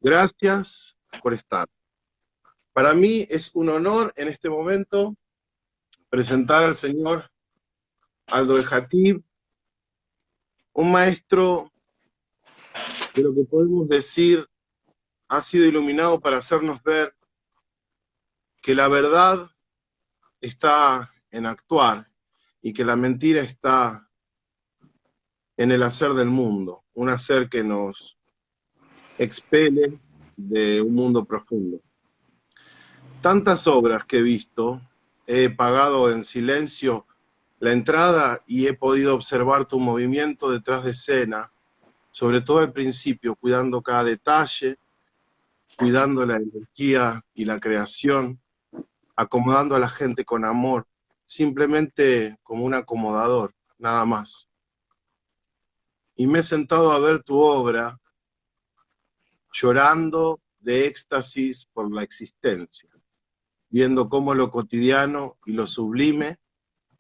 Gracias por estar. Para mí es un honor en este momento presentar al señor Aldo El Jatib, un maestro de lo que podemos decir ha sido iluminado para hacernos ver que la verdad está en actuar y que la mentira está en el hacer del mundo, un hacer que nos expele de un mundo profundo. Tantas obras que he visto, he pagado en silencio la entrada y he podido observar tu movimiento detrás de escena, sobre todo al principio, cuidando cada detalle, cuidando la energía y la creación, acomodando a la gente con amor, simplemente como un acomodador, nada más. Y me he sentado a ver tu obra, llorando de éxtasis por la existencia, viendo cómo lo cotidiano y lo sublime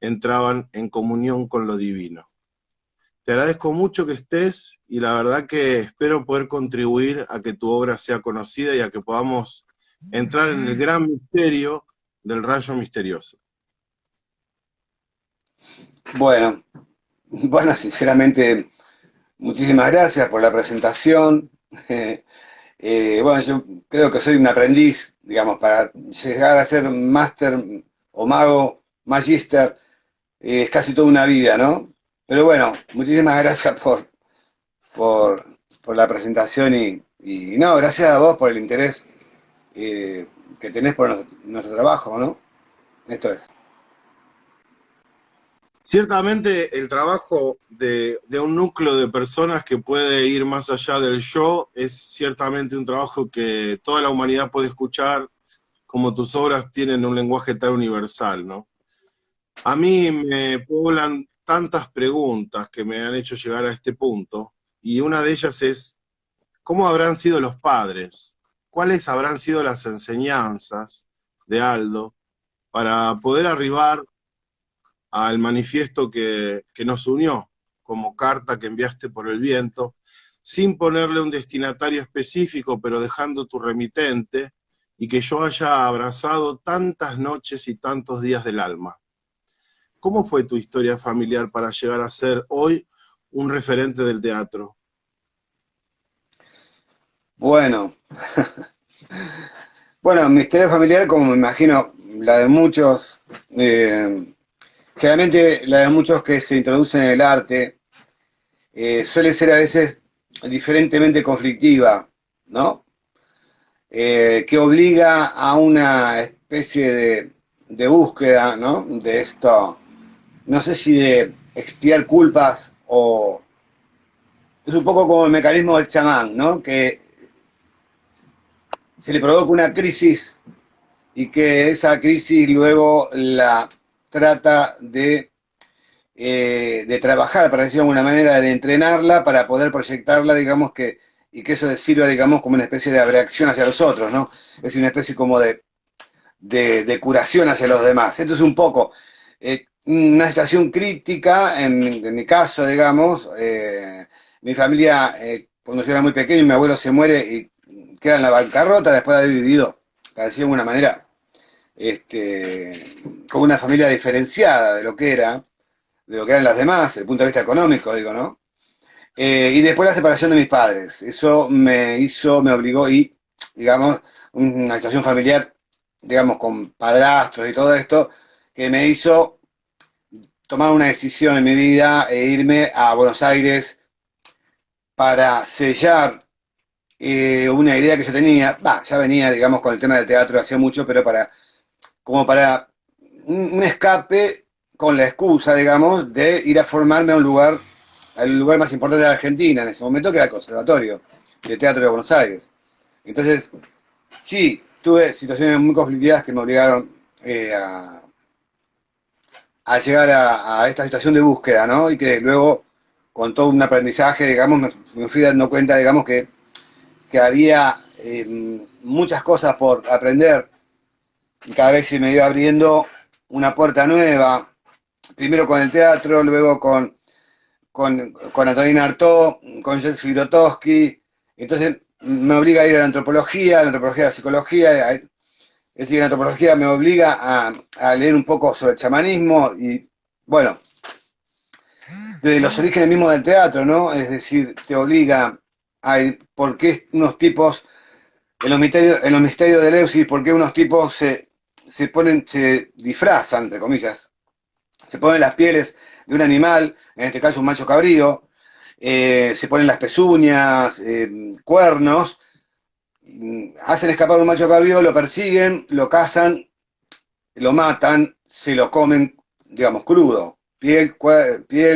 entraban en comunión con lo divino. Te agradezco mucho que estés y la verdad que espero poder contribuir a que tu obra sea conocida y a que podamos entrar en el gran misterio del rayo misterioso. Bueno, bueno, sinceramente, muchísimas gracias por la presentación. Bueno, yo creo que soy un aprendiz, digamos, para llegar a ser máster o mago, magíster, es casi toda una vida, ¿no? Pero bueno, muchísimas gracias por, por la presentación y no, gracias a vos por el interés eh, que tenés por nuestro trabajo, ¿no? Esto es. Ciertamente el trabajo de un núcleo de personas que puede ir más allá del yo es ciertamente un trabajo que toda la humanidad puede escuchar, como tus obras tienen un lenguaje tan universal, ¿no? A mí me poblan tantas preguntas que me han hecho llegar a este punto, y una de ellas es, ¿cómo habrán sido los padres? ¿Cuáles habrán sido las enseñanzas de Aldo para poder arribar al manifiesto que nos unió como carta que enviaste por el viento, sin ponerle un destinatario específico, pero dejando tu remitente, y que yo haya abrazado tantas noches y tantos días del alma? ¿Cómo fue tu historia familiar para llegar a ser hoy un referente del teatro? Bueno, bueno, mi historia familiar, como me imagino la de muchos, generalmente la de muchos que se introducen en el arte, suele ser a veces diferentemente conflictiva, ¿no? Que obliga a una especie de búsqueda, ¿no? De esto, no sé si de expiar culpas o es un poco como el mecanismo del chamán, ¿no? Que se le provoca una crisis y que esa crisis luego la trata de trabajar, para decirlo de alguna manera, de entrenarla para poder proyectarla, digamos que, y que eso le sirva, digamos, como una especie de reacción hacia los otros, ¿no? Es decir, una especie como de curación hacia los demás. Esto es un poco una situación crítica, en mi caso, digamos, mi familia, cuando yo era muy pequeño, mi abuelo se muere y queda en la bancarrota después de haber vivido, para decirlo de alguna manera, este, con una familia diferenciada de lo que eran las demás, desde el punto de vista económico, digo, ¿no? Y después la separación de mis padres. Eso me obligó y, digamos, una situación familiar, digamos, con padrastros y todo esto, que me hizo tomar una decisión en mi vida e irme a Buenos Aires para sellar una idea que yo tenía, ya venía, digamos, con el tema del teatro hacía mucho, pero como para un escape con la excusa, digamos, de ir a formarme a un lugar, al lugar más importante de la Argentina en ese momento, que era el Conservatorio de Teatro de Buenos Aires. Entonces, sí, tuve situaciones muy conflictivas que me obligaron a llegar a esta situación de búsqueda, ¿no? Y que luego, con todo un aprendizaje, digamos, me fui dando cuenta, digamos, que había muchas cosas por aprender y cada vez se me iba abriendo una puerta nueva, primero con el teatro, luego con Antonina Artaud, con Jesse Grotowski. Entonces me obliga a ir a la antropología a la psicología, es decir, la antropología me obliga a leer un poco sobre el chamanismo y, bueno, desde los orígenes mismos del teatro, ¿no? Es decir, te obliga a ir, por qué unos tipos, en los misterios de Eleusis, por qué unos tipos se disfrazan, entre comillas, se ponen las pieles de un animal, en este caso un macho cabrío, se ponen las pezuñas, cuernos, hacen escapar un macho cabrío, lo persiguen, lo cazan, lo matan, se lo comen, digamos, crudo, piel,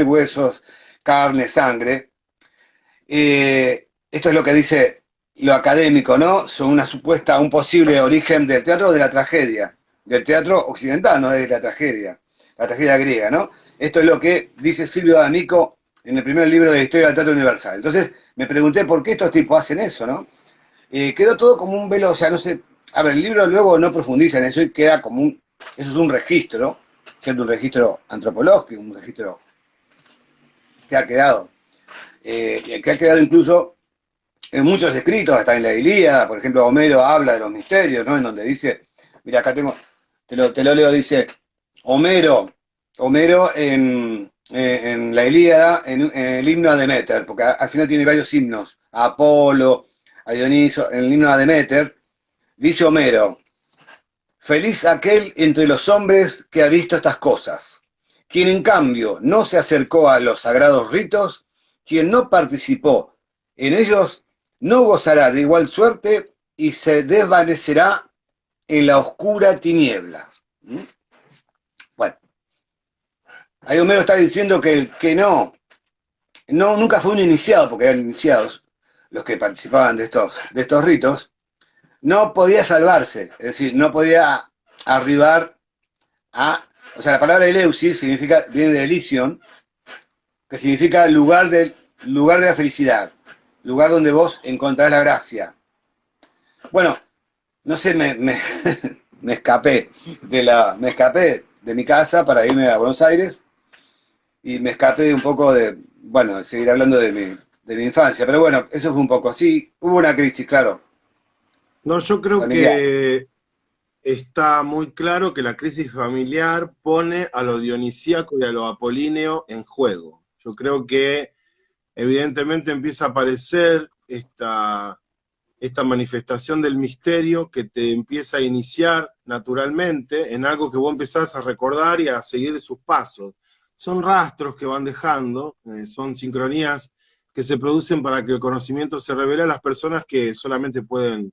huesos, carne, sangre. Esto es lo que dice lo académico, ¿no? Son una supuesta, un posible origen del teatro de la tragedia, del teatro occidental, no de la tragedia griega, ¿no? Esto es lo que dice Silvio D'Amico en el primer libro de la historia del teatro universal. Entonces me pregunté por qué estos tipos hacen eso, ¿no? Quedó todo como un velo, o sea, no sé, a ver, el libro luego no profundiza en eso y queda como eso es un registro, ¿cierto? Un registro antropológico, un registro que ha quedado, que ha quedado incluso en muchos escritos, hasta en la Ilíada, por ejemplo, Homero habla de los misterios, ¿no? En donde dice, mira, acá tengo, te lo leo, dice, Homero en la Ilíada, en el himno a Demeter, porque al final tiene varios himnos, a Apolo, a Dioniso, en el himno a Demeter, dice Homero, feliz aquel entre los hombres que ha visto estas cosas, quien en cambio no se acercó a los sagrados ritos, quien no participó en ellos, no gozará de igual suerte y se desvanecerá en la oscura tiniebla. ¿Mm? Bueno, ahí Homero está diciendo que el que nunca fue un iniciado, porque eran iniciados los que participaban de estos ritos, no podía salvarse, es decir, no podía arribar o sea, la palabra Eleusis viene de Elysion, que significa lugar de la felicidad, lugar donde vos encontrás la gracia. Bueno, no sé, me escapé de mi casa para irme a Buenos Aires y me escapé de un poco bueno, de seguir hablando de mi infancia, pero bueno, eso fue un poco así, hubo una crisis, claro, No, yo creo familiar. que está muy claro que la crisis familiar pone a lo dionisíaco y a lo apolíneo en juego. Yo creo que evidentemente empieza a aparecer esta manifestación del misterio que te empieza a iniciar naturalmente en algo que vos empezás a recordar y a seguir sus pasos. Son rastros que van dejando, son sincronías que se producen para que el conocimiento se revele a las personas que solamente pueden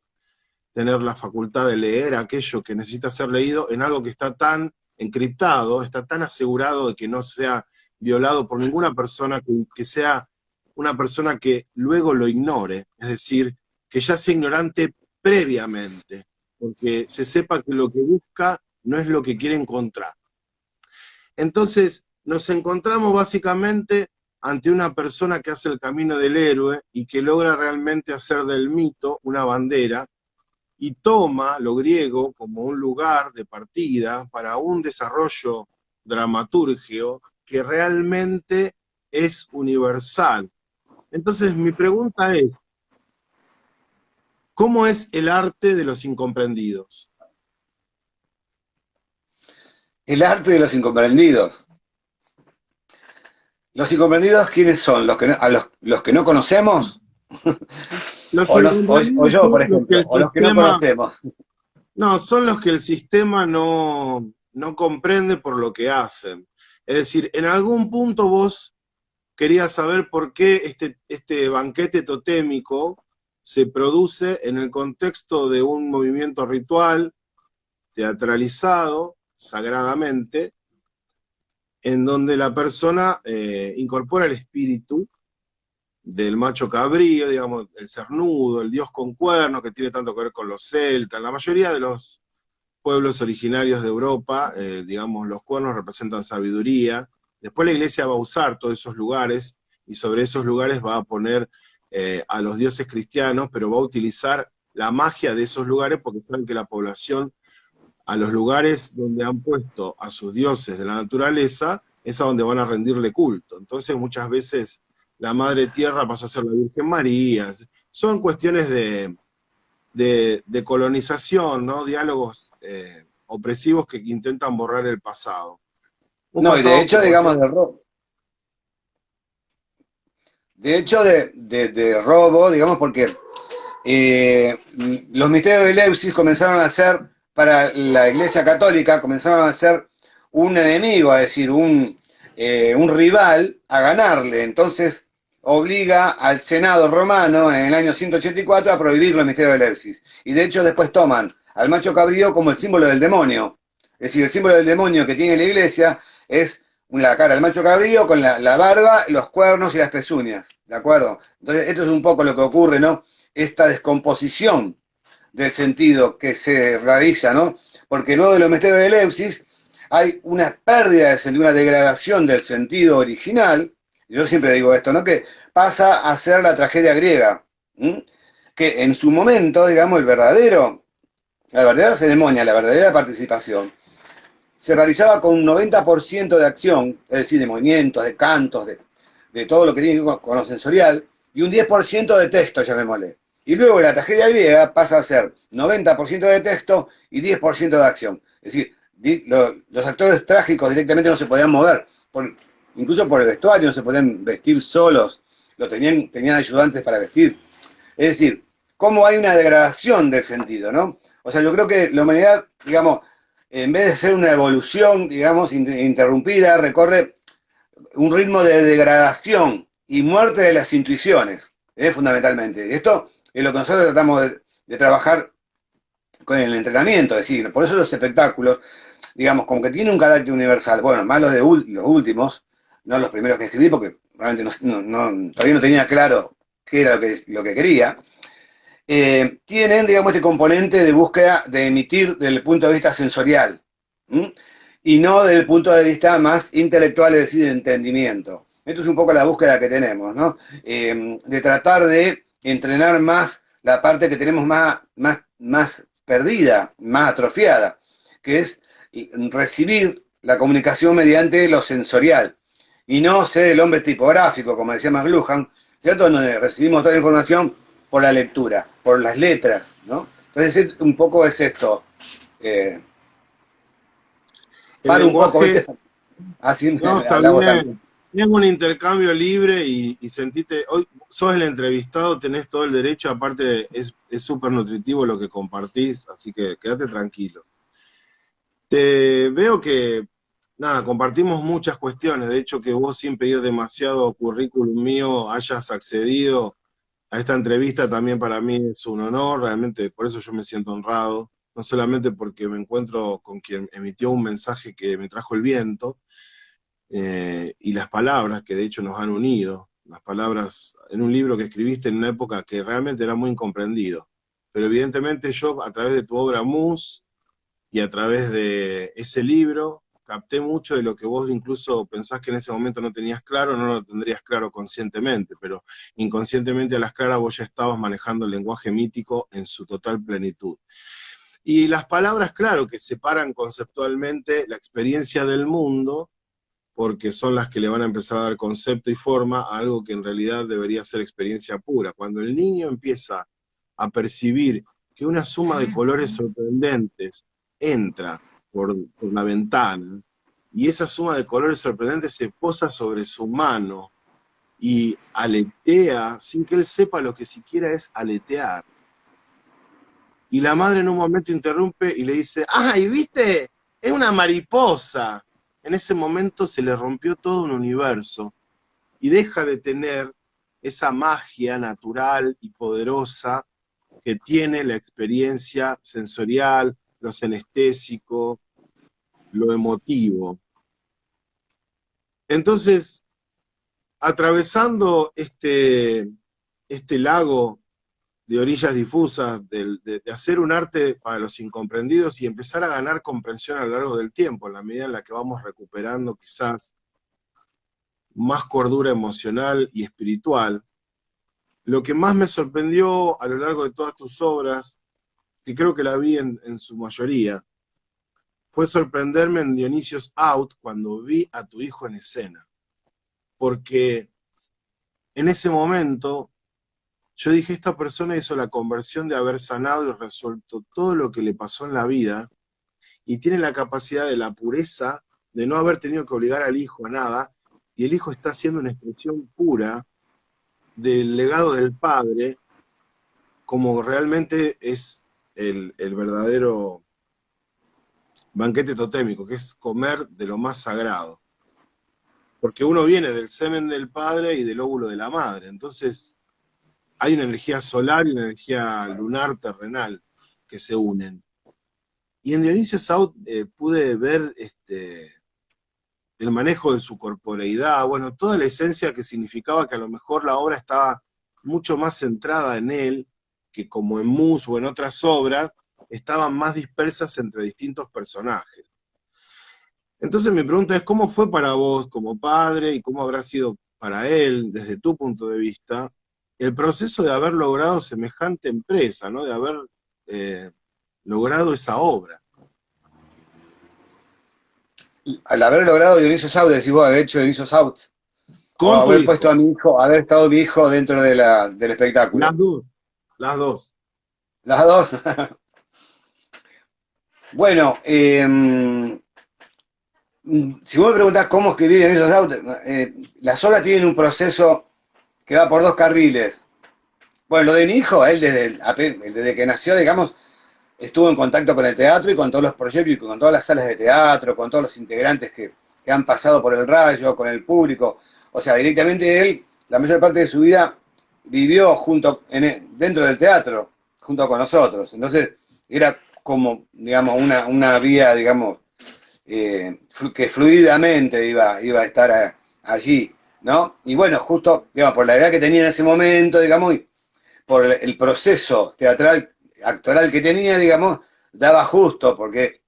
tener la facultad de leer aquello que necesita ser leído en algo que está tan encriptado, está tan asegurado de que no sea violado por ninguna persona, que sea una persona que luego lo ignore, es decir, que ya sea ignorante previamente, porque se sepa que lo que busca no es lo que quiere encontrar. Entonces, nos encontramos básicamente ante una persona que hace el camino del héroe y que logra realmente hacer del mito una bandera y toma lo griego como un lugar de partida para un desarrollo dramaturgio que realmente es universal. Entonces, mi pregunta es, ¿cómo es el arte de los incomprendidos? El arte de los incomprendidos. ¿Los incomprendidos quiénes son? ¿Los que no conocemos? Los O incomprendidos yo, por son los que ejemplo, el o los que no sistema, conocemos. no, son los que el sistema no comprende por lo que hacen. Es decir, en algún punto vos querías saber por qué este banquete totémico se produce en el contexto de un movimiento ritual teatralizado sagradamente, en donde la persona incorpora el espíritu del macho cabrío, digamos, el cernudo, el dios con cuernos, que tiene tanto que ver con los celtas. La mayoría de los pueblos originarios de Europa, digamos, los cuernos representan sabiduría. Después la iglesia va a usar todos esos lugares y sobre esos lugares va a poner a los dioses cristianos, pero va a utilizar la magia de esos lugares porque saben que la población a los lugares donde han puesto a sus dioses de la naturaleza es a donde van a rendirle culto. Entonces muchas veces la Madre Tierra pasó a ser la Virgen María, son cuestiones de colonización, ¿no? Diálogos opresivos que intentan borrar el pasado. Un No, y de pasado que hecho, por digamos, cierto, de robo. De hecho, de robo, digamos, porque los misterios de Eleusis comenzaron a ser, para la Iglesia Católica, comenzaron a ser un enemigo, es decir, un rival a ganarle. Entonces obliga al Senado romano en el año 184 a prohibir los misterios de Eleusis. Y de hecho después toman al macho cabrío como el símbolo del demonio. Es decir, el símbolo del demonio que tiene la Iglesia es la cara del macho cabrío con la barba, los cuernos y las pezuñas. ¿De acuerdo? Entonces esto es un poco lo que ocurre, ¿no? Esta descomposición del sentido que se realiza, ¿no? Porque luego de los misterios de Eleusis hay una pérdida de sentido, una degradación del sentido original. Yo siempre digo esto, ¿no? Que pasa a ser la tragedia griega, ¿m? Que en su momento, digamos, la verdadera ceremonia, la verdadera participación, se realizaba con un 90% de acción, es decir, de movimientos, de cantos, de todo lo que tiene que ver con lo sensorial, y un 10% de texto, llamémosle. Y luego la tragedia griega pasa a ser 90% de texto y 10% de acción. Es decir, los actores trágicos directamente no se podían mover, incluso por el vestuario no se podían vestir solos, tenían ayudantes para vestir. Es decir, cómo hay una degradación del sentido, ¿no? O sea, yo creo que la humanidad, digamos, en vez de ser una evolución, digamos, interrumpida, recorre un ritmo de degradación y muerte de las intuiciones, fundamentalmente. Esto es lo que nosotros tratamos de trabajar con el entrenamiento, es decir, por eso los espectáculos, digamos, como que tienen un carácter universal, bueno, más los últimos, no los primeros que escribí, porque realmente todavía no tenía claro qué era lo que quería, tienen, digamos, este componente de búsqueda de emitir desde el punto de vista sensorial, ¿m? Y no desde el punto de vista más intelectual, es decir, de entendimiento. Esto es un poco la búsqueda que tenemos, ¿no? De tratar de entrenar más la parte que tenemos más perdida, más atrofiada, que es recibir la comunicación mediante lo sensorial, y no ser el hombre tipográfico, como decía McLuhan, ¿cierto? Donde recibimos toda la información por la lectura, por las letras, ¿no? Entonces un poco es esto. Eh, el Paro un poco, lenguaje, ¿viste? Así no, está hablamos también. bien. Es un intercambio libre y sentite, hoy sos el entrevistado, tenés todo el derecho, aparte es súper nutritivo lo que compartís, así que quédate tranquilo. Te veo que, nada, compartimos muchas cuestiones, de hecho que vos sin pedir demasiado currículum mío hayas accedido a esta entrevista también para mí es un honor, realmente por eso yo me siento honrado, no solamente porque me encuentro con quien emitió un mensaje que me trajo el viento, y las palabras que de hecho nos han unido, las palabras en un libro que escribiste en una época que realmente era muy incomprendido. Pero evidentemente yo a través de tu obra Mus y a través de ese libro capté mucho de lo que vos incluso pensás que en ese momento no tenías claro, no lo tendrías claro conscientemente, pero inconscientemente a las claras vos ya estabas manejando el lenguaje mítico en su total plenitud. Y las palabras, claro, que separan conceptualmente la experiencia del mundo, porque son las que le van a empezar a dar concepto y forma a algo que en realidad debería ser experiencia pura. Cuando el niño empieza a percibir que una suma de colores sorprendentes entra por la ventana y esa suma de colores sorprendentes se posa sobre su mano y aletea sin que él sepa lo que siquiera es aletear. Y la madre en un momento interrumpe y le dice, ¡ay, viste! Es una mariposa. En ese momento se le rompió todo un universo y deja de tener esa magia natural y poderosa que tiene la experiencia sensorial, lo senestésico, lo emotivo. Entonces, atravesando este lago de orillas difusas, de hacer un arte para los incomprendidos y empezar a ganar comprensión a lo largo del tiempo, en la medida en la que vamos recuperando quizás más cordura emocional y espiritual. Lo que más me sorprendió a lo largo de todas tus obras, que creo que la vi en su mayoría, fue sorprenderme en Dionisios Out cuando vi a tu hijo en escena. Porque en ese momento yo dije, esta persona hizo la conversión de haber sanado y resuelto todo lo que le pasó en la vida y tiene la capacidad de la pureza de no haber tenido que obligar al hijo a nada, y el hijo está haciendo una expresión pura del legado del padre, como realmente es el verdadero banquete totémico, que es comer de lo más sagrado. Porque uno viene del semen del padre y del óvulo de la madre, entonces hay una energía solar y una energía lunar terrenal que se unen. Y en Dionisio South pude ver el manejo de su corporeidad, bueno, toda la esencia que significaba que a lo mejor la obra estaba mucho más centrada en él, que como en Mus o en otras obras, estaban más dispersas entre distintos personajes. Entonces mi pregunta es, ¿cómo fue para vos como padre y cómo habrá sido para él, desde tu punto de vista, el proceso de haber logrado semejante empresa, ¿no? De haber eh, logrado esa obra? Al haber logrado Dionisio South, decís vos, haber hecho Dionisio South, o Con tu haber puesto hijo, a mi hijo, haber estado mi hijo dentro de del las espectáculo. dos, las dos. Las dos. Bueno, si vos me preguntás cómo escribí Dionisio South, las obras tienen un proceso que va por dos carriles. Bueno, lo de mi hijo, él desde que nació, digamos, estuvo en contacto con el teatro y con todos los proyectos y con todas las salas de teatro, con todos los integrantes que han pasado por el Rayo, con el público. O sea, directamente él, la mayor parte de su vida, vivió dentro del teatro, junto con nosotros. Entonces, era como, digamos, una vía, digamos, que fluidamente iba a estar allí, ¿no? Y bueno, justo, digamos, por la edad que tenía en ese momento, digamos, y por el proceso teatral, actoral que tenía, digamos, daba justo, porque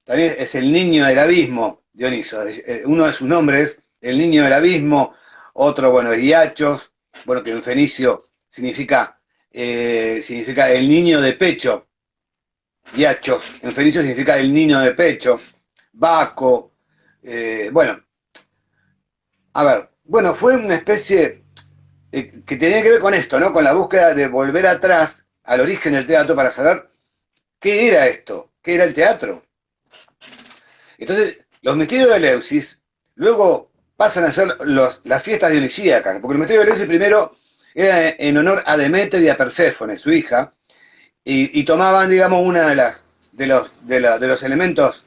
también es el niño del abismo, Dioniso. Uno de sus nombres es el niño del abismo, otro, bueno, es Iachos, bueno, que en fenicio significa el niño de pecho. Iachos, en fenicio significa el niño de pecho. Baco, bueno, a ver, bueno, fue una especie que tenía que ver con esto, ¿no? Con la búsqueda de volver atrás al origen del teatro para saber qué era esto, qué era el teatro. Entonces, los misterios de Eleusis luego pasan a ser las fiestas dionisíacas, porque los misterios de Eleusis primero era en honor a Demeter y a Perséfone, su hija, y tomaban, digamos, una de los elementos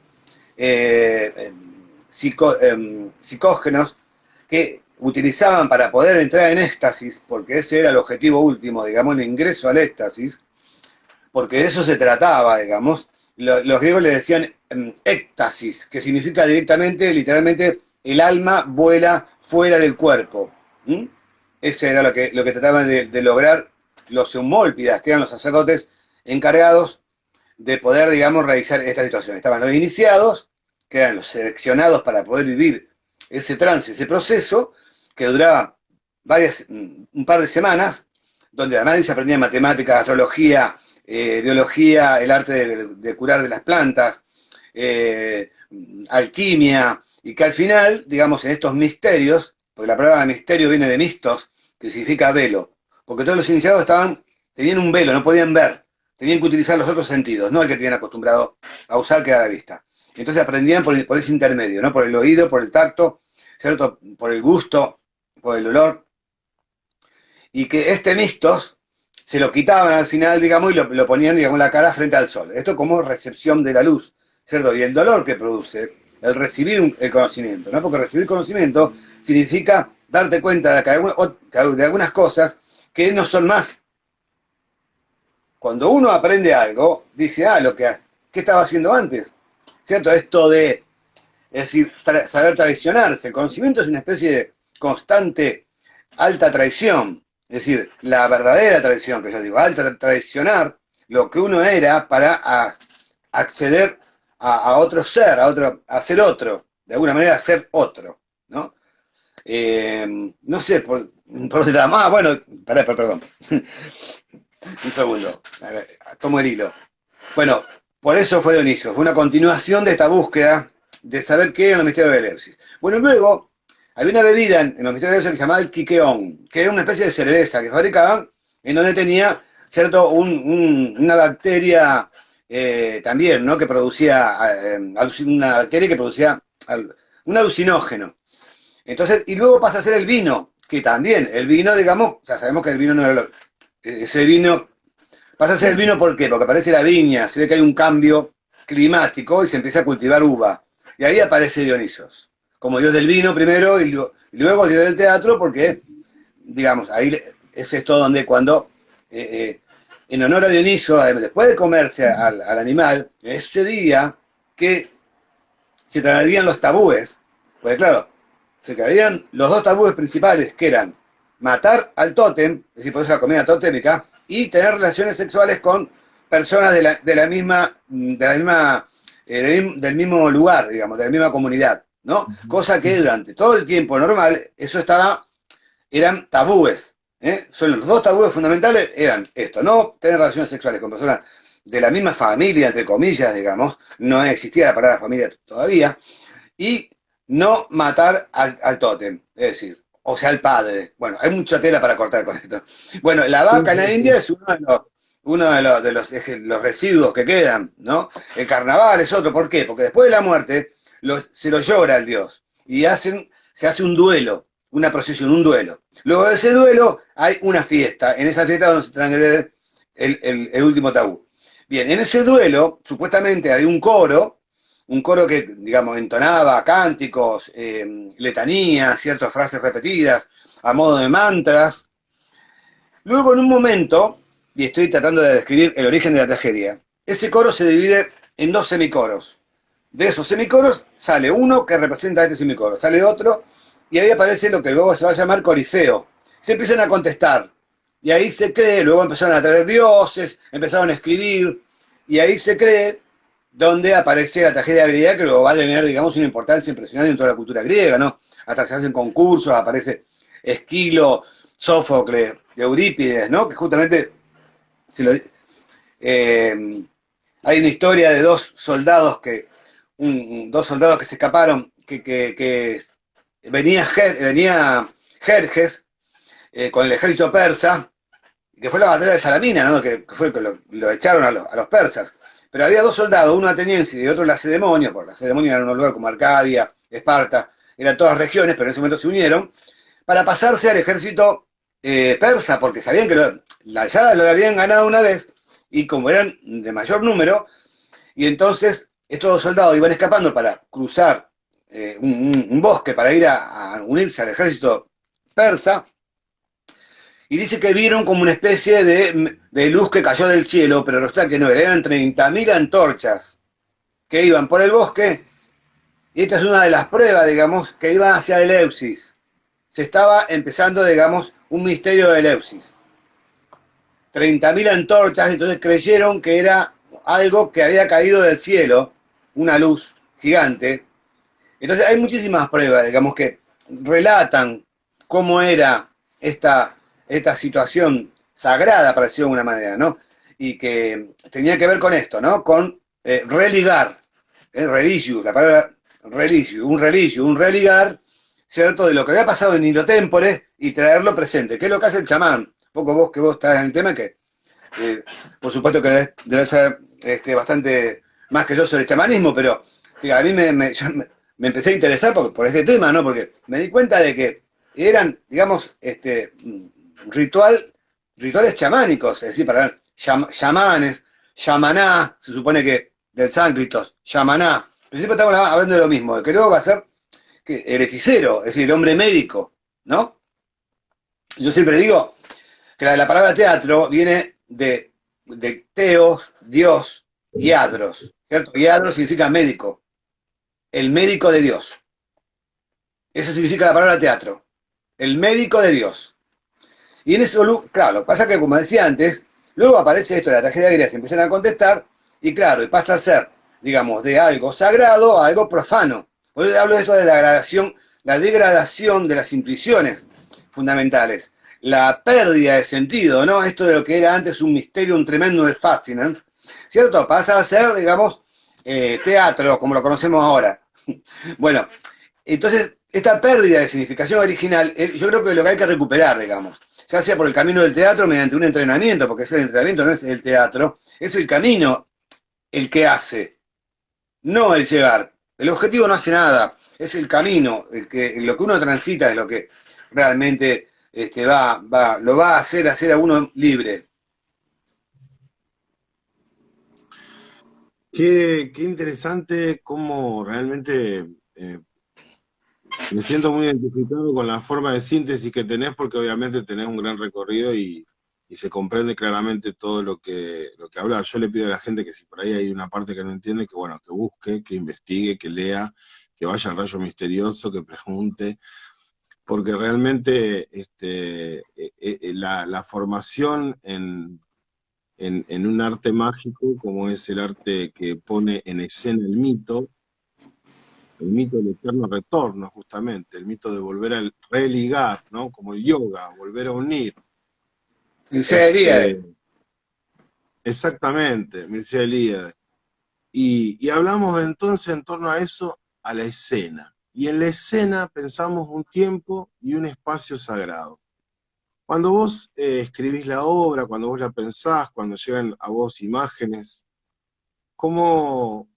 psicógenos que utilizaban para poder entrar en éxtasis, porque ese era el objetivo último, digamos, el ingreso al éxtasis, porque de eso se trataba, digamos. Los griegos le decían éxtasis, que significa directamente, literalmente, el alma vuela fuera del cuerpo. ¿Mm? Ese era lo que trataban de lograr los eumólpidas, que eran los sacerdotes encargados de poder, digamos, realizar esta situación. Estaban los iniciados, que eran los seleccionados para poder vivir ese trance, ese proceso, que duraba un par de semanas, donde además se aprendía matemáticas, astrología, biología, el arte de curar de las plantas, alquimia, y que al final, digamos, en estos misterios, porque la palabra misterio viene de mistos, que significa velo, porque todos los iniciados tenían un velo, no podían ver, tenían que utilizar los otros sentidos, no el que tenían acostumbrado a usar, que era la vista. Entonces aprendían por ese intermedio, ¿no? Por el oído, por el tacto, ¿cierto? Por el gusto, por el olor, y que este mistos se lo quitaban al final, digamos, y lo ponían, digamos, la cara frente al sol. Esto como recepción de la luz, ¿cierto? Y el dolor que produce el recibir el conocimiento, ¿no? Porque recibir conocimiento significa darte cuenta de algunas cosas que no son más. Cuando uno aprende algo, dice, ¿qué estaba haciendo antes? ¿Cierto? Esto de, es decir, saber traicionarse. El conocimiento es una especie de constante alta traición. Es decir, la verdadera traición, que yo digo, alta traicionar lo que uno era para acceder a otro ser, a ser otro, de alguna manera ser otro, ¿no? No sé, por dónde más, bueno, perdón. Un segundo, a ver, tomo el hilo. Bueno, por eso fue Dionisio, fue una continuación de esta búsqueda de saber qué eran los misterios de Eleusis. Bueno, luego había una bebida en los misterios de Eleusis que se llamaba el quiqueón, que era una especie de cerveza que fabricaban en donde tenía, ¿cierto?, una bacteria también, ¿no?, que producía, una bacteria que producía un alucinógeno. Entonces, y luego pasa a ser el vino, que también, el vino, digamos, o sea, sabemos que el vino no era ese vino, pasa a ser el vino, ¿por qué? Porque aparece la viña, se ve que hay un cambio climático y se empieza a cultivar uva. Y ahí aparece Dionisos, como dios del vino primero y luego dios del teatro, porque, digamos, ahí es esto donde cuando, en honor a Dioniso, después de comerse al animal, ese día que se traerían los tabúes, pues claro, se traerían los dos tabúes principales, que eran matar al tótem, es decir, por eso la comida totémica, y tener relaciones sexuales con personas del mismo lugar, digamos, de la misma comunidad, ¿no? Cosa que durante todo el tiempo normal, eso eran tabúes, ¿eh? Son los dos tabúes fundamentales, eran esto, no tener relaciones sexuales con personas de la misma familia, entre comillas, digamos, no existía la palabra familia todavía, y no matar al tótem, es decir, o sea, al padre. Bueno, hay mucha tela para cortar con esto. Bueno, la Sí, vaca en la sí, India sí. es uno de los residuos que quedan, ¿no? El carnaval es otro, ¿por qué? Porque después de la muerte se lo llora al dios y se hace un duelo, una procesión, un duelo. Luego de ese duelo hay una fiesta, en esa fiesta donde se transgrede el último tabú. Bien, en ese duelo, supuestamente hay un coro que, digamos, entonaba cánticos, letanías, ciertas frases repetidas, a modo de mantras. Luego, en un momento, y estoy tratando de describir el origen de la tragedia, ese coro se divide en dos semicoros. De esos semicoros sale uno que representa a este semicoro, sale otro, y ahí aparece lo que luego se va a llamar corifeo. Se empiezan a contestar, y ahí se cree, luego empezaron a traer dioses, empezaron a escribir, y ahí se cree donde aparece la tragedia griega, que luego va a tener, digamos, una importancia impresionante en toda la cultura griega, ¿no? Hasta se hacen concursos, aparece Esquilo, Sófocles, Eurípides, ¿no? Que justamente se lo, hay una historia de dos soldados que se escaparon, que venía Jerjes con el ejército persa, que fue la batalla de Salamina, ¿no? Que fue que lo echaron a los persas. Pero había dos soldados, uno ateniense y otro lacedemonio, porque lacedemonio era un lugar como Arcadia, Esparta, eran todas regiones, pero en ese momento se unieron, para pasarse al ejército persa, porque sabían que ya lo habían ganado una vez, y como eran de mayor número, y entonces estos dos soldados iban escapando para cruzar un bosque para ir a unirse al ejército persa, y dice que vieron como una especie de luz que cayó del cielo, pero resulta que no, eran 30.000 antorchas que iban por el bosque, y esta es una de las pruebas, digamos, que iban hacia Eleusis. Se estaba empezando, digamos, un misterio de Eleusis. 30.000 antorchas, entonces creyeron que era algo que había caído del cielo, una luz gigante. Entonces hay muchísimas pruebas, digamos, que relatan cómo era esta situación sagrada, por decirlo de alguna manera, ¿no? Y que tenía que ver con esto, ¿no? Con religar, religious, la palabra religious, un religar, ¿cierto? De lo que había pasado en Nilotempore y traerlo presente, que es lo que hace el chamán. Un poco vos, que vos estás en el tema, que por supuesto que debes saber bastante más que yo sobre el chamanismo, pero a mí me empecé a interesar por este tema, ¿no? Porque me di cuenta de que eran, digamos, rituales chamánicos, es decir, para chamanes, yamaná, se supone que del sánscrito, yamaná. Pero siempre estamos hablando de lo mismo, que luego va a ser el hechicero, es decir, el hombre médico, ¿no? Yo siempre digo que la palabra teatro viene de teos, Dios, y adros, ¿cierto? Y adros significa médico, el médico de Dios. Eso significa la palabra teatro, el médico de Dios. Y en eso, claro, lo que pasa es que, como decía antes, luego aparece esto de la tragedia griega, se empiezan a contestar, y claro, y pasa a ser, digamos, de algo sagrado a algo profano. Por eso hablo de esto de la degradación de las intuiciones fundamentales, la pérdida de sentido, ¿no? Esto de lo que era antes un misterio, un tremendo de fascinance, ¿cierto? Pasa a ser, digamos, teatro, como lo conocemos ahora. Bueno, entonces, esta pérdida de significación original, yo creo que es lo que hay que recuperar, digamos. se hace por el camino del teatro mediante un entrenamiento, porque ese entrenamiento no es el teatro, es el camino el que hace, no el llegar. El objetivo no hace nada, es el camino, lo que uno transita es lo que realmente lo va a hacer a uno libre. Qué interesante cómo realmente me siento muy identificado con la forma de síntesis que tenés, porque obviamente tenés un gran recorrido y se comprende claramente todo lo que hablas. Yo le pido a la gente que si por ahí hay una parte que no entiende, que bueno, que busque, que investigue, que lea, que vaya al Rayo Misterioso, que pregunte, porque realmente la formación en un arte mágico, como es el arte que pone en escena el mito del eterno retorno, justamente, el mito de volver a religar, ¿no? Como el yoga, volver a unir. Mircea Eliade. Este, exactamente, Mircea Eliade. Y hablamos entonces en torno a eso, a la escena. Y en la escena pensamos un tiempo y un espacio sagrado. Cuando vos escribís la obra, cuando vos la pensás, cuando llegan a vos imágenes, ¿cómo,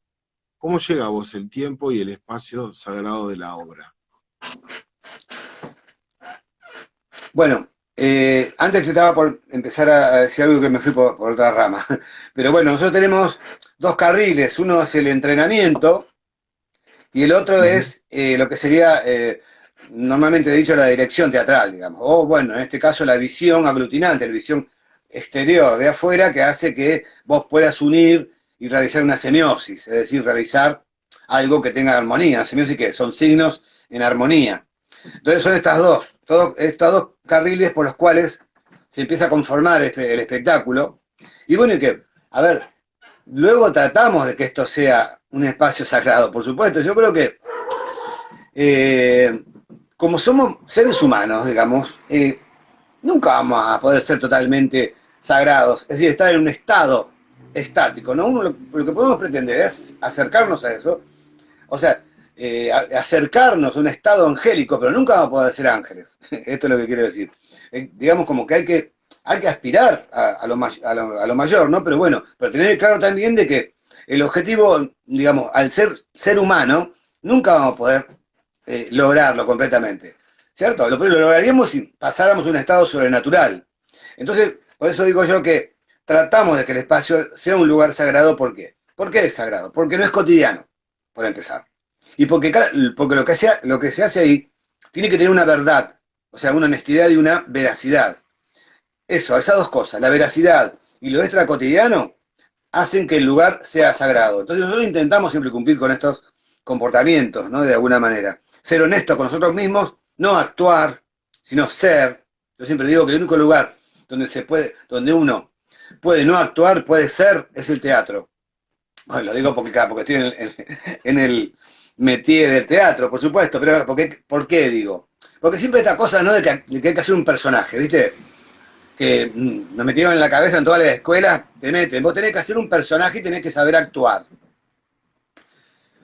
cómo llega a vos el tiempo y el espacio sagrado de la obra? Bueno, antes que estaba por empezar a decir algo que me fui por otra rama. Pero bueno, nosotros tenemos dos carriles. Uno es el entrenamiento y el otro Ujú. es lo que sería normalmente dicho la dirección teatral, digamos. O bueno, en este caso la visión aglutinante, la visión exterior de afuera que hace que vos puedas unir y realizar una semiosis, es decir, realizar algo que tenga armonía. Semiosis que son signos en armonía. Entonces son estos dos carriles por los cuales se empieza a conformar el espectáculo. Y bueno, y que, a ver, luego tratamos de que esto sea un espacio sagrado, por supuesto. Yo creo que como somos seres humanos, digamos, nunca vamos a poder ser totalmente sagrados, es decir, estar en un estado estático, ¿no? Lo que podemos pretender es acercarnos a eso, o sea, acercarnos a un estado angélico, pero nunca vamos a poder ser ángeles. Esto es lo que quiero decir. Digamos como que hay que aspirar a lo mayor, ¿no? Pero bueno, pero tener claro también de que el objetivo, digamos, al ser humano, nunca vamos a poder lograrlo completamente. ¿Cierto? Lo lograríamos si pasáramos a un estado sobrenatural. Entonces, por eso digo yo que tratamos de que el espacio sea un lugar sagrado. ¿Por qué? ¿Por qué es sagrado? Porque no es cotidiano, por empezar. Y porque lo que se hace ahí tiene que tener una verdad, o sea, una honestidad y una veracidad. Eso, esas dos cosas, la veracidad y lo extra cotidiano, hacen que el lugar sea sagrado. Entonces nosotros intentamos siempre cumplir con estos comportamientos, ¿no? De alguna manera. Ser honestos con nosotros mismos, no actuar, sino ser. Yo siempre digo que el único lugar donde uno puede no actuar, puede ser, es el teatro. Bueno, lo digo porque estoy en el métier del teatro, por supuesto, pero ¿por qué digo? Porque siempre esta cosa, ¿no? De que hay que hacer un personaje, ¿viste? Que nos metieron en la cabeza en todas las escuelas, vos tenés que hacer un personaje y tenés que saber actuar.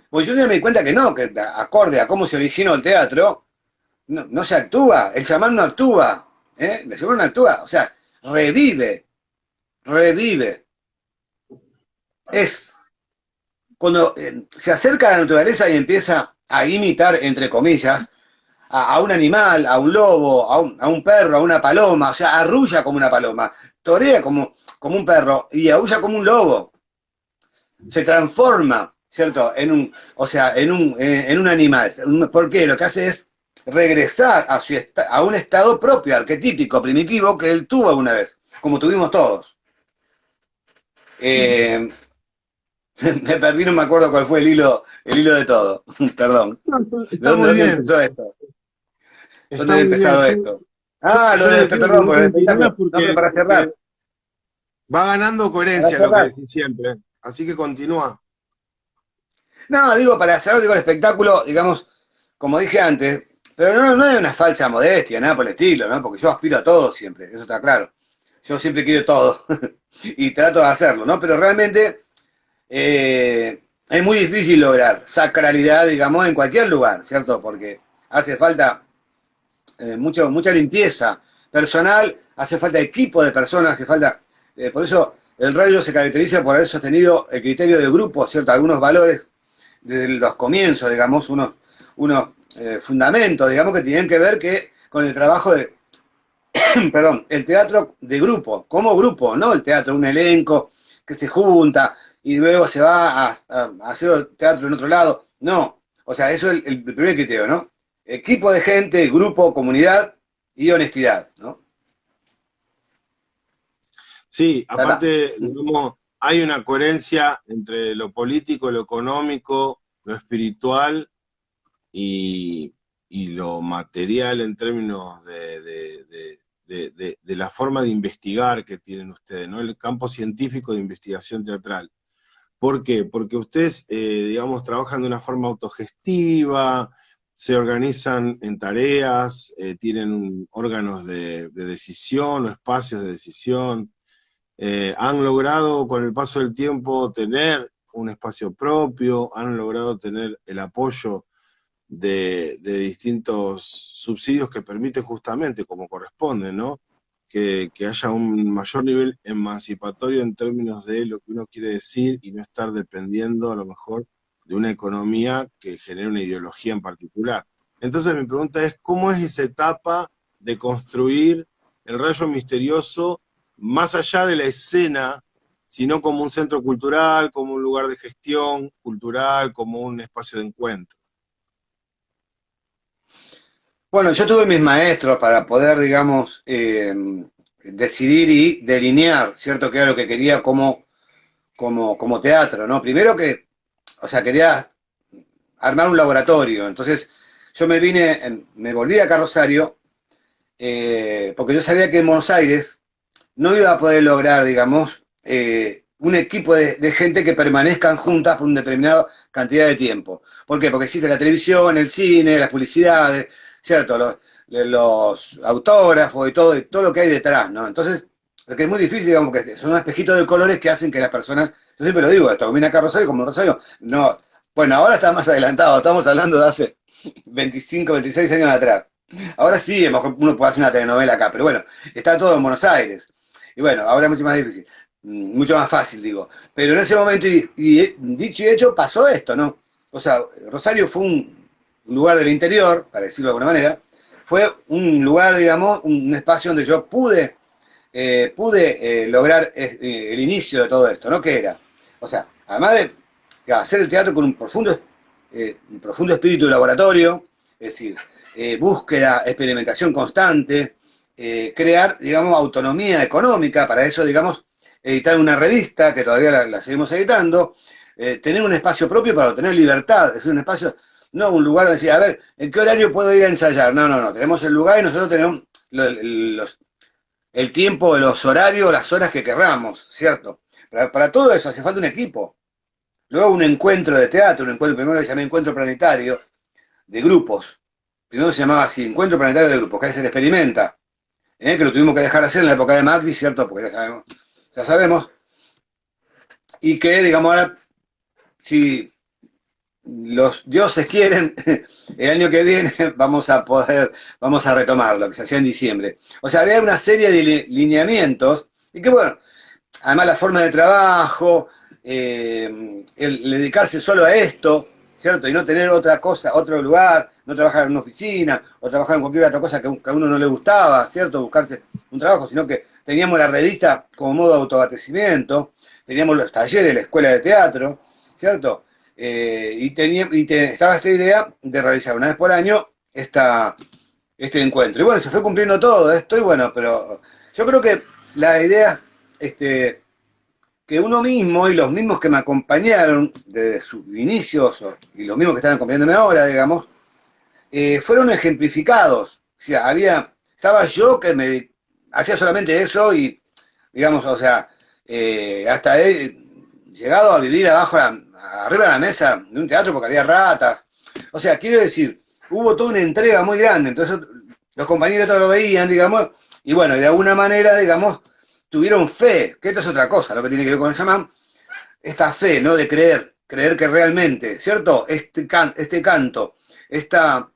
Pues yo me di cuenta que no, que acorde a cómo se originó el teatro, no se actúa, el chamán no actúa, el chamán no actúa, o sea, revive. Es cuando se acerca a la naturaleza y empieza a imitar, entre comillas, a un animal, a un lobo, a un perro, a una paloma, o sea, arrulla como una paloma, torea como un perro y aúlla como un lobo. Se transforma, ¿cierto? O sea, en un animal. ¿Por qué? Lo que hace es regresar a un estado propio, arquetípico, primitivo, que él tuvo alguna vez, como tuvimos todos. Eh, me perdí, no me acuerdo cuál fue el hilo de todo. Perdón. No, ¿De está dónde, muy dónde bien, empezó esto? ¿Dónde está había muy bien. empezado esto? Yo, Ah, yo les pido que perdón, vos por el continúes espectáculo. No, pero para porque cerrar, va ganando para coherencia lo que cerrar. decís siempre. Así que continúa. No, digo, para cerrar, digo, el espectáculo, digamos, como dije antes, pero no es una falsa modestia, nada por el estilo, ¿no? Porque yo aspiro a todo siempre, eso está claro. Yo siempre quiero todo y trato de hacerlo, ¿no? Pero realmente es muy difícil lograr sacralidad, digamos, en cualquier lugar, ¿cierto? Porque hace falta mucha limpieza personal, hace falta equipo de personas, hace falta, por eso el radio se caracteriza por haber sostenido el criterio de grupo, ¿cierto? Algunos valores desde los comienzos, digamos, unos fundamentos, digamos, que tienen que ver con el trabajo de, perdón, el teatro de grupo, no el teatro, un elenco que se junta y luego se va a hacer teatro en otro lado, no, o sea, eso es el primer criterio, ¿no? Equipo de gente, grupo, comunidad y honestidad, ¿no? Sí, aparte, digamos, hay una coherencia entre lo político, lo económico, lo espiritual y, y lo material en términos de la forma de investigar que tienen ustedes, ¿no? El campo científico de investigación teatral. ¿Por qué? Porque ustedes, digamos, trabajan de una forma autogestiva, se organizan en tareas, tienen órganos de decisión o espacios de decisión, han logrado con el paso del tiempo tener un espacio propio, han logrado tener el apoyo de distintos subsidios que permiten justamente, como corresponde, ¿no? Que haya un mayor nivel emancipatorio en términos de lo que uno quiere decir y no estar dependiendo a lo mejor de una economía que genere una ideología en particular. Entonces mi pregunta es, ¿cómo es esa etapa de construir el Rayo Misterioso más allá de la escena, sino como un centro cultural, como un lugar de gestión cultural, como un espacio de encuentro? Bueno, yo tuve mis maestros para poder, digamos, decidir y delinear, ¿cierto? Que era lo que quería como teatro, ¿no? Primero que, o sea, quería armar un laboratorio. Entonces, yo me volví acá a Rosario, porque yo sabía que en Buenos Aires no iba a poder lograr, digamos, un equipo de gente que permanezcan juntas por una determinada cantidad de tiempo. ¿Por qué? Porque existe la televisión, el cine, las publicidades, ¿cierto? Los autógrafos y todo lo que hay detrás, ¿no? Entonces, lo que es muy difícil, digamos, que son un espejito de colores que hacen que las personas, yo siempre lo digo, esto, vine acá a Rosario, como Rosario, no, bueno, ahora está más adelantado, estamos hablando de hace 25, 26 años atrás. Ahora sí, a lo mejor uno puede hacer una telenovela acá, pero bueno, está todo en Buenos Aires. Y bueno, ahora es mucho más difícil, mucho más fácil, digo. Pero en ese momento, dicho y hecho, pasó esto, ¿no? O sea, Rosario fue un lugar del interior, para decirlo de alguna manera, fue un lugar, digamos, un espacio donde yo pude lograr el inicio de todo esto, ¿no? ¿Qué era? O sea, además de hacer el teatro con un profundo espíritu de laboratorio, es decir, búsqueda, experimentación constante, crear, digamos, autonomía económica, para eso, digamos, editar una revista, que todavía la seguimos editando, tener un espacio propio para tener libertad, es decir, un espacio, no un lugar donde decir, a ver, ¿en qué horario puedo ir a ensayar? No, no, no, tenemos el lugar y nosotros tenemos el tiempo, los horarios, las horas que querramos, ¿cierto? Para todo eso hace falta un equipo. Luego un encuentro de teatro, primero le llamé encuentro planetario, de grupos. Primero se llamaba así, encuentro planetario de grupos, que se experimenta, que lo tuvimos que dejar de hacer en la época de Macri, ¿cierto? Porque ya sabemos, y que, digamos, ahora, si los dioses quieren, el año que viene vamos a retomar lo que se hacía en diciembre. O sea, había una serie de lineamientos, y que bueno, además la forma de trabajo, el dedicarse solo a esto, ¿cierto? Y no tener otra cosa, otro lugar, no trabajar en una oficina, o trabajar en cualquier otra cosa que a uno no le gustaba, ¿cierto? Buscarse un trabajo, sino que teníamos la revista como modo de autoabastecimiento, teníamos los talleres, la escuela de teatro, ¿cierto? Estaba esta idea de realizar una vez por año este encuentro. Y bueno, se fue cumpliendo todo esto, y bueno, pero yo creo que las ideas que uno mismo y los mismos que me acompañaron desde sus inicios y los mismos que están acompañándome ahora, digamos, fueron ejemplificados. O sea, estaba yo que me hacía solamente eso y, digamos, o sea, hasta he llegado a vivir arriba de la mesa de un teatro porque había ratas. O sea, quiero decir, hubo toda una entrega muy grande, entonces los compañeros todos lo veían, digamos, y bueno, de alguna manera, digamos, tuvieron fe, que esto es otra cosa, lo que tiene que ver con el chamán, esta fe, ¿no? De creer que realmente, ¿cierto? Este canto, esta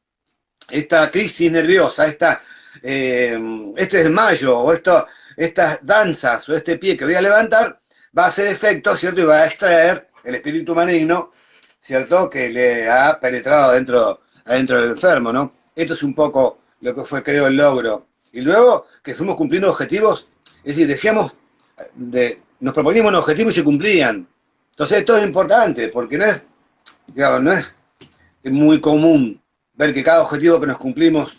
crisis nerviosa, este desmayo, o estas danzas, o este pie que voy a levantar, va a hacer efecto, ¿cierto? Y va a extraer el espíritu maligno, ¿cierto? Que le ha penetrado adentro del enfermo, ¿no? Esto es un poco lo que fue, creo, el logro. Y luego que fuimos cumpliendo objetivos, es decir, decíamos, nos proponíamos un objetivo y se cumplían. Entonces esto es importante, porque no es, digamos, no es muy común ver que cada objetivo que nos cumplimos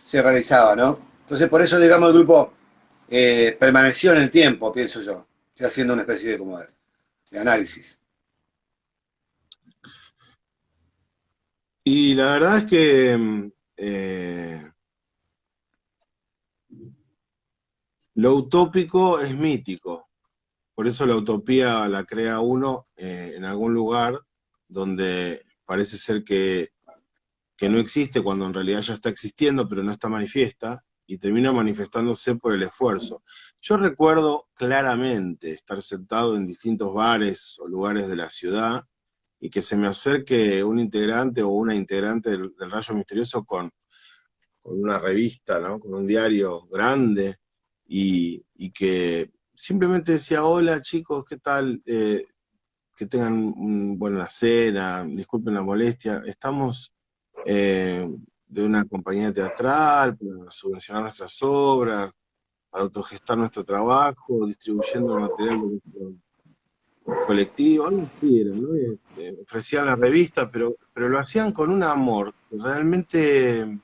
se realizaba, ¿no? Entonces por eso, digamos, el grupo permaneció en el tiempo, pienso yo, haciendo una especie de, como de análisis. Y la verdad es que lo utópico es mítico. Por eso la utopía la crea uno en algún lugar donde parece ser que no existe cuando en realidad ya está existiendo, pero no está manifiesta, y termina manifestándose por el esfuerzo. Yo recuerdo claramente estar sentado en distintos bares o lugares de la ciudad y que se me acerque un integrante o una integrante del Rayo Misterioso con una revista, ¿no? Con un diario grande y que simplemente decía, hola chicos, ¿qué tal? Que tengan buena cena, disculpen la molestia, estamos de una compañía teatral para subvencionar nuestras obras, para autogestar nuestro trabajo, distribuyendo material de nuestro colectivo, algo así era, ¿no? Ofrecían la revista, pero lo hacían con un amor que realmente.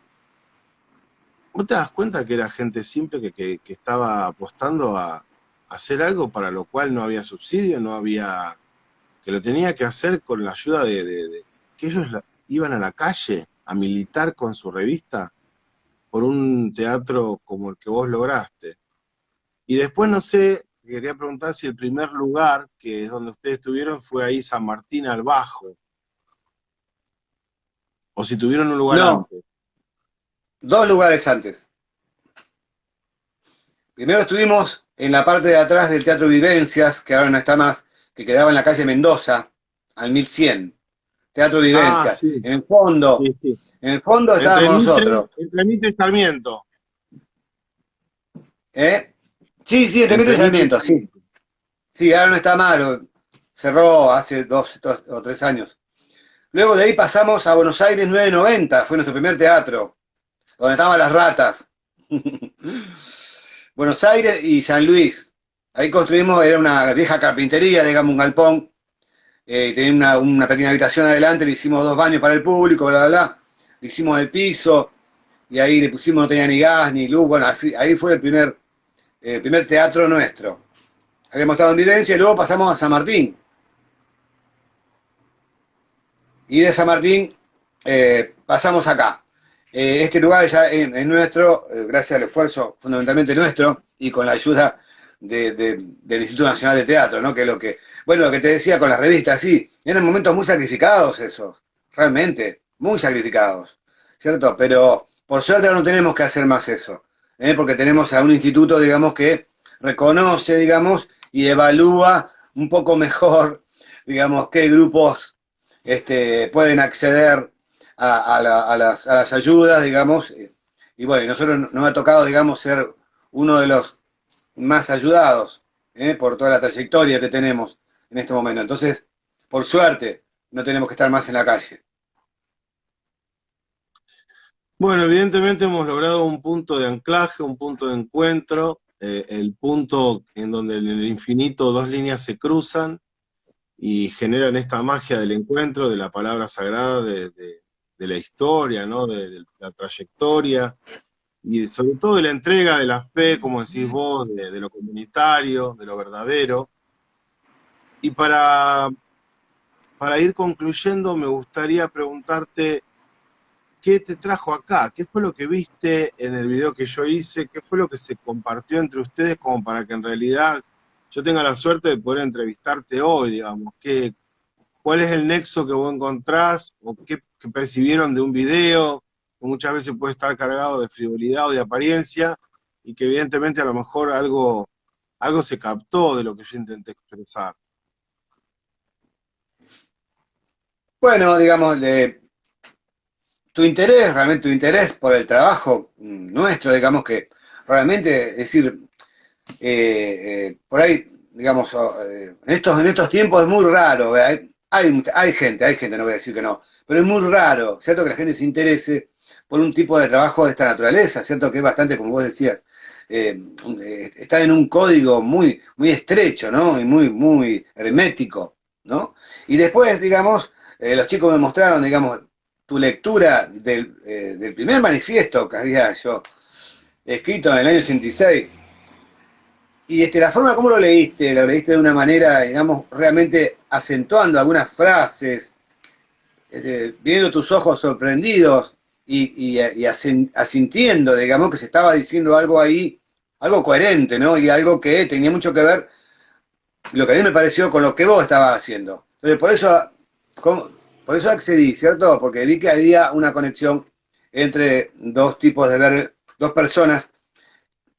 ¿Vos te das cuenta que era gente simple que estaba apostando a hacer algo para lo cual no había subsidio, no había, que lo tenía que hacer con la ayuda que ellos iban a la calle a militar con su revista por un teatro como el que vos lograste? Y después no sé, quería preguntar si el primer lugar, que es donde ustedes estuvieron, fue ahí San Martín al Bajo, o si tuvieron un lugar No, antes. 2 lugares antes. Primero estuvimos en la parte de atrás del Teatro Vivencias, que ahora no está más, que quedaba en la calle Mendoza, al 1100. Teatro Ah, Vivencias. sí, sí, sí. En el fondo estábamos nosotros. Entre Mitre y Sarmiento. ¿Eh? Sí, sí, entre Mitre y Entre Mitre y Sarmiento, sí. Sarmiento. Sí, ahora no está mal, cerró hace 2 o 3 años. Luego de ahí pasamos a Buenos Aires 990, fue nuestro primer teatro, donde estaban las ratas. Buenos Aires y San Luis. Ahí construimos, era una vieja carpintería, digamos, un galpón. Tenía una pequeña habitación adelante, le hicimos 2 baños para el público, bla, bla, bla. Le hicimos el piso, y ahí le pusimos, no tenía ni gas ni luz. Bueno, ahí fue el primer teatro nuestro. Habíamos estado en Vivencia y luego pasamos a San Martín. Y de San Martín pasamos acá. Este lugar ya es nuestro, gracias al esfuerzo fundamentalmente nuestro y con la ayuda del Instituto Nacional de Teatro, ¿no? Que es lo que te decía con las revistas, sí, eran momentos muy sacrificados esos, realmente, muy sacrificados, ¿cierto? Pero por suerte ahora no tenemos que hacer más eso, porque tenemos a un instituto, digamos, que reconoce, digamos, y evalúa un poco mejor, digamos, qué grupos pueden acceder a las ayudas, digamos, y bueno, nosotros nos ha tocado, digamos, ser uno de los más ayudados, por toda la trayectoria que tenemos en este momento. Entonces, por suerte, no tenemos que estar más en la calle. Bueno, evidentemente hemos logrado un punto de anclaje, un punto de encuentro, el punto en donde en el infinito dos líneas se cruzan y generan esta magia del encuentro, de la palabra sagrada, de la historia, ¿no? De la trayectoria y sobre todo de la entrega de la fe, como decís vos, de lo comunitario, de lo verdadero. Y para ir concluyendo, me gustaría preguntarte, ¿qué te trajo acá? ¿Qué fue lo que viste en el video que yo hice? ¿Qué fue lo que se compartió entre ustedes como para que en realidad yo tenga la suerte de poder entrevistarte hoy, digamos? ¿Cuál es el nexo que vos encontrás o qué percibieron de un video que muchas veces puede estar cargado de frivolidad o de apariencia y que evidentemente a lo mejor algo se captó de lo que yo intenté expresar? Bueno, digamos, tu interés, realmente tu interés por el trabajo nuestro, digamos que realmente, es decir, por ahí, digamos, en estos tiempos es muy raro, hay gente, no voy a decir que no, pero es muy raro, ¿cierto? Que la gente se interese por un tipo de trabajo de esta naturaleza, ¿cierto? Que es bastante, como vos decías, está en un código muy, muy estrecho, ¿no? Y muy, muy hermético, ¿no? Y después, digamos, los chicos me mostraron, digamos, tu lectura del primer manifiesto que había yo escrito en el año 86. Y la forma como lo leíste de una manera, digamos, realmente acentuando algunas frases, viendo tus ojos sorprendidos y asintiendo, digamos, que se estaba diciendo algo ahí, algo coherente, ¿no? Y algo que tenía mucho que ver, lo que a mí me pareció, con lo que vos estabas haciendo. Entonces, como- por eso accedí, ¿cierto? Porque vi que había una conexión entre dos tipos de ver, dos personas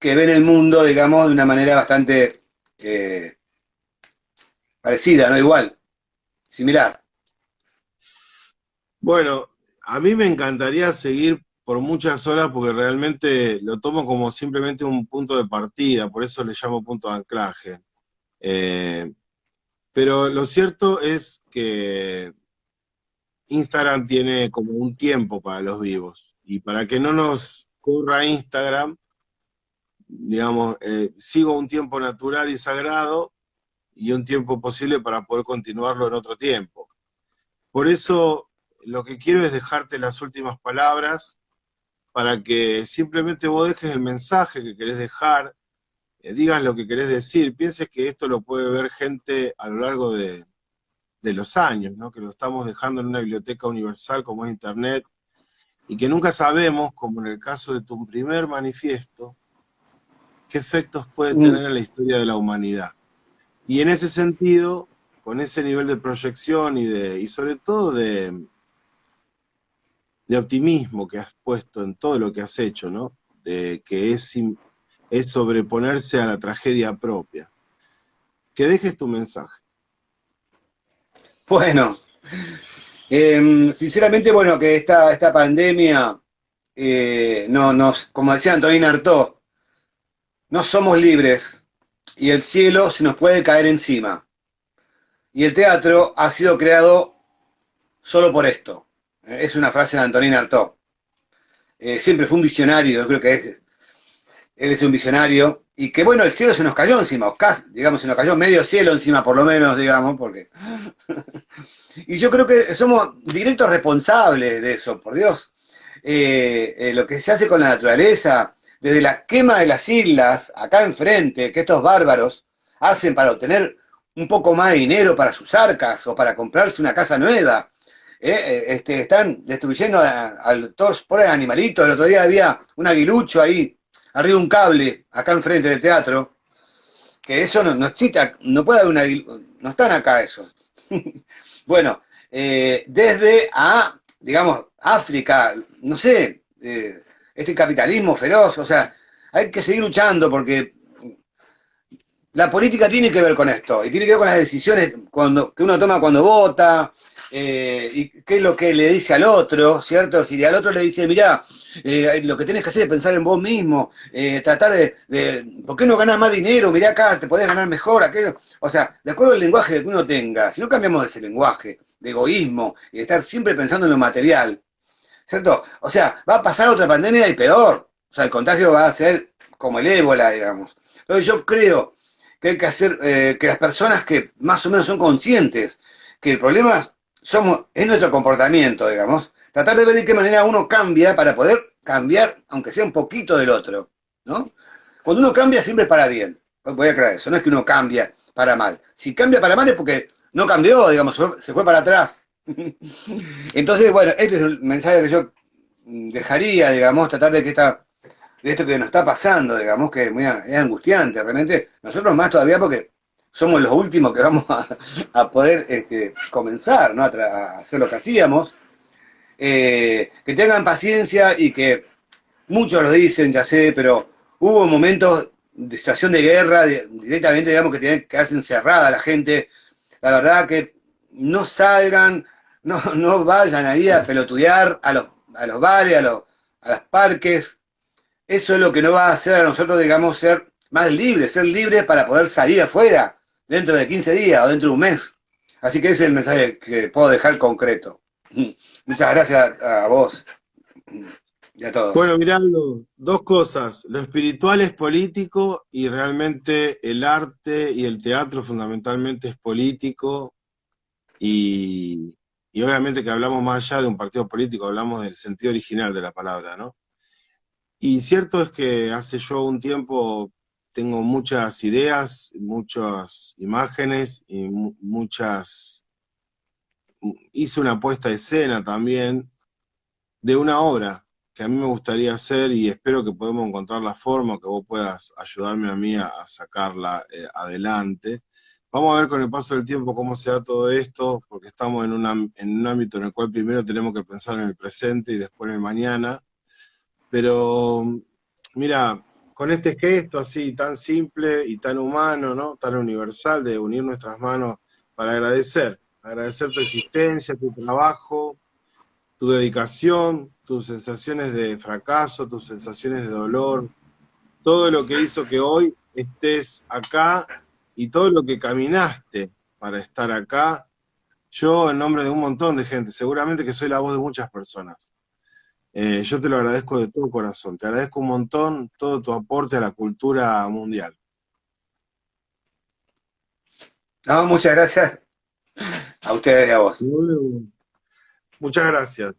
que ven el mundo, digamos, de una manera bastante eh, parecida, no igual, similar. Bueno, a mí me encantaría seguir por muchas horas porque realmente lo tomo como simplemente un punto de partida, por eso le llamo punto de anclaje. Eh, pero lo cierto es que Instagram tiene como un tiempo para los vivos y para que no nos corra Instagram, digamos, sigo un tiempo natural y sagrado y un tiempo posible para poder continuarlo en otro tiempo. Por eso lo que quiero es dejarte las últimas palabras para que simplemente vos dejes el mensaje que querés dejar, digas lo que querés decir, pienses que esto lo puede ver gente a lo largo de los años, ¿no? Que lo estamos dejando en una biblioteca universal como es Internet, y que nunca sabemos, como en el caso de tu primer manifiesto, qué efectos puede Mm, tener en la historia de la humanidad. Y en ese sentido, con ese nivel de proyección y sobre todo de optimismo que has puesto en todo lo que has hecho, ¿no? De que es sobreponerse a la tragedia propia. Que dejes tu mensaje. bueno, sinceramente, bueno, que esta pandemia, no nos, como decía Antonín Artaud, no somos libres y el cielo se nos puede caer encima. Y el teatro ha sido creado solo por esto. Es una frase de Antonín Artaud. Siempre fue un visionario, yo creo que él es un visionario, y que bueno, el cielo se nos cayó encima, digamos, se nos cayó medio cielo encima por lo menos, digamos, porque... Y yo creo que somos directos responsables de eso, por Dios. Lo que se hace con la naturaleza, desde la quema de las islas, acá enfrente, que estos bárbaros hacen para obtener un poco más de dinero para sus arcas o para comprarse una casa nueva. Están destruyendo a todos por animalitos. El otro día había un aguilucho ahí, arriba de un cable, acá enfrente del teatro, que eso no existe, no puede haber no están acá esos. Bueno, desde digamos, África, no sé, este capitalismo feroz, o sea, hay que seguir luchando porque la política tiene que ver con esto, y tiene que ver con las decisiones que uno toma cuando vota, y qué es lo que le dice al otro, ¿cierto? Si al otro le dice, mirá, lo que tenés que hacer es pensar en vos mismo, tratar ¿por qué no ganás más dinero? Mirá acá, te podés ganar mejor, aquello. O sea, de acuerdo al lenguaje que uno tenga, si no cambiamos ese lenguaje de egoísmo y de estar siempre pensando en lo material, ¿cierto? O sea, va a pasar otra pandemia y peor. O sea, el contagio va a ser como el ébola, digamos. Entonces yo creo que hay que hacer que las personas que más o menos son conscientes que el problema es nuestro comportamiento, digamos, tratar de ver de qué manera uno cambia para poder cambiar, aunque sea un poquito del otro, ¿no? Cuando uno cambia siempre es para bien. Voy a creer eso, no es que uno cambia para mal. Si cambia para mal es porque no cambió, digamos, se fue para atrás. Entonces, bueno, este es el mensaje que yo dejaría, digamos, tratar de esto que nos está pasando, digamos, que es angustiante, realmente. Nosotros más todavía porque somos los últimos que vamos a poder comenzar, ¿no? A hacer lo que hacíamos. Que tengan paciencia y que muchos lo dicen, ya sé, pero hubo momentos de situación de guerra, directamente, digamos, que tienen que quedarse encerrada la gente. La verdad que no salgan, no vayan ahí a pelotudear a los bares, a los parques. Eso es lo que nos va a hacer a nosotros, digamos, ser libres para poder salir afuera dentro de 15 días o dentro de un mes. Así que ese es el mensaje que puedo dejar concreto. Muchas gracias a vos y a todos. Bueno, Mirando, dos cosas. Lo espiritual es político y realmente el arte y el teatro fundamentalmente es político y, y obviamente que hablamos más allá de un partido político, hablamos del sentido original de la palabra, ¿no? Y cierto es que hace yo un tiempo tengo muchas ideas, muchas imágenes y hice una puesta de escena también de una obra que a mí me gustaría hacer y espero que podamos encontrar la forma, que vos puedas ayudarme a mí a sacarla adelante. Vamos a ver con el paso del tiempo cómo se da todo esto, porque estamos en un ámbito en el cual primero tenemos que pensar en el presente y después en el mañana. Pero mira, con este gesto así tan simple y tan humano, ¿no? Tan universal de unir nuestras manos para agradecer tu existencia, tu trabajo, tu dedicación, tus sensaciones de fracaso, tus sensaciones de dolor, todo lo que hizo que hoy estés acá y todo lo que caminaste para estar acá. Yo, en nombre de un montón de gente, seguramente que soy la voz de muchas personas. Yo te lo agradezco de todo corazón. Te agradezco un montón todo tu aporte a la cultura mundial. No, muchas gracias a ustedes y a vos. Muchas gracias.